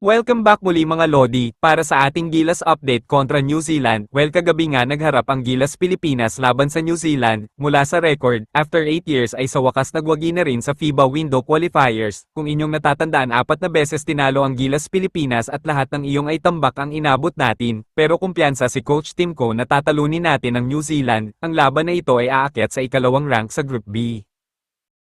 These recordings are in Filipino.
Welcome back muli mga Lodi, para sa ating Gilas update kontra New Zealand. Well, kagabi nga nagharap ang Gilas Pilipinas laban sa New Zealand. Mula sa record, after 8 years ay sa wakas nagwagi na rin sa FIBA Window Qualifiers. Kung inyong natatandaan, 4 na beses tinalo ang Gilas Pilipinas at lahat ng iyong ay tambak ang inabot natin. Pero kumpiyansa si Coach Timko na tatalunin natin ang New Zealand. Ang laban na ito ay aakyat sa ikalawang rank sa Group B.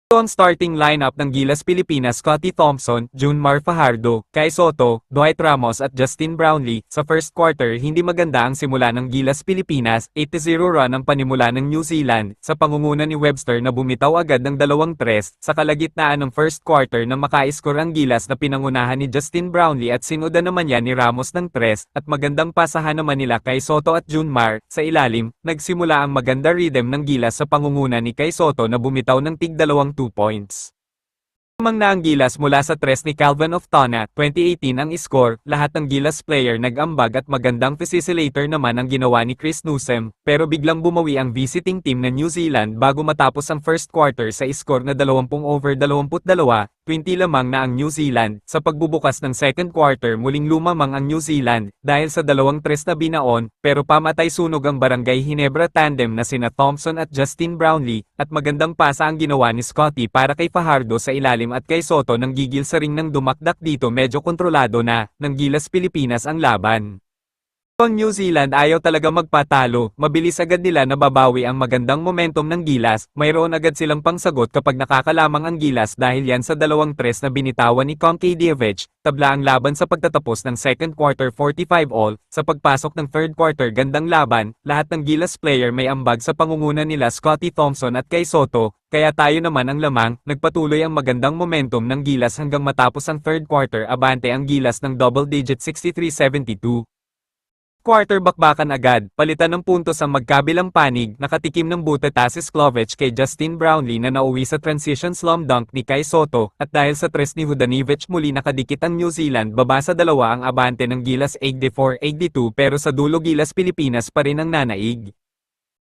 Ito ang starting lineup ng Gilas Pilipinas: Scotty Thompson, Junmar Fajardo, Kai Sotto, Dwight Ramos at Justin Brownlee. Sa first quarter, hindi maganda ang simula ng Gilas Pilipinas, 8-0 run ang panimula ng New Zealand, sa pangunguna ni Webster na bumitaw agad ng 2-3, sa kalagitnaan ng first quarter na maka-score ang Gilas na pinangunahan ni Justin Brownlee at sinuda naman yan ni Ramos ng 3, at magandang pasahan naman nila Kai Sotto at Junmar. Sa ilalim, nagsimula ang maganda rhythm ng Gilas sa pangunguna ni Kai Sotto na bumitaw ng tig-2 points. Lamang na ang Gilas mula sa 3 ni Calvin Oftana, 2018 ang score. Lahat ng Gilas player nag-ambag at magandang facilitator naman ang ginawa ni Chris Newsome, pero biglang bumawi ang visiting team ng New Zealand bago matapos ang first quarter sa score na 20-22, 20 lamang na ang New Zealand. Sa pagbubukas ng second quarter, muling lumamang ang New Zealand dahil sa 2-3 na binaon, pero pamatay sunog ang Barangay Ginebra tandem na sina Thompson at Justin Brownlee, at magandang pasa ang ginawa ni Scotty para kay Fajardo sa ilalim at kay Sotto nang gigil sa ring ng dumakdak. Dito medyo kontrolado na ng Gilas Pilipinas ang laban. Ang New Zealand ayaw talaga magpatalo, mabilis agad nila nababawi ang magandang momentum ng Gilas. Mayroon agad silang pangsagot kapag nakakalamang ang Gilas dahil yan sa 2-3 na binitawan ni Konkadiewicz. Tabla ang laban sa pagtatapos ng second quarter, 45-all. Sa pagpasok ng third quarter, gandang laban. Lahat ng Gilas player may ambag sa pangunguna nila Scotty Thompson at Kai Sotto, kaya tayo naman ang lamang. Nagpatuloy ang magandang momentum ng Gilas hanggang matapos ang third quarter. Abante ang Gilas ng double digit, 63-72. Quarter bakbakan agad, palitan ng puntos ang magkabilang panig, nakatikim ng buteta si Sklovic kay Justin Brownlee na nauwi sa transition slam dunk ni Kai Sotto, at dahil sa tres ni Hodanovic muli nakadikit ang New Zealand. Baba sa 2 ang abante ng Gilas, 84-82, pero sa dulo Gilas Pilipinas pa rin ang nanaig.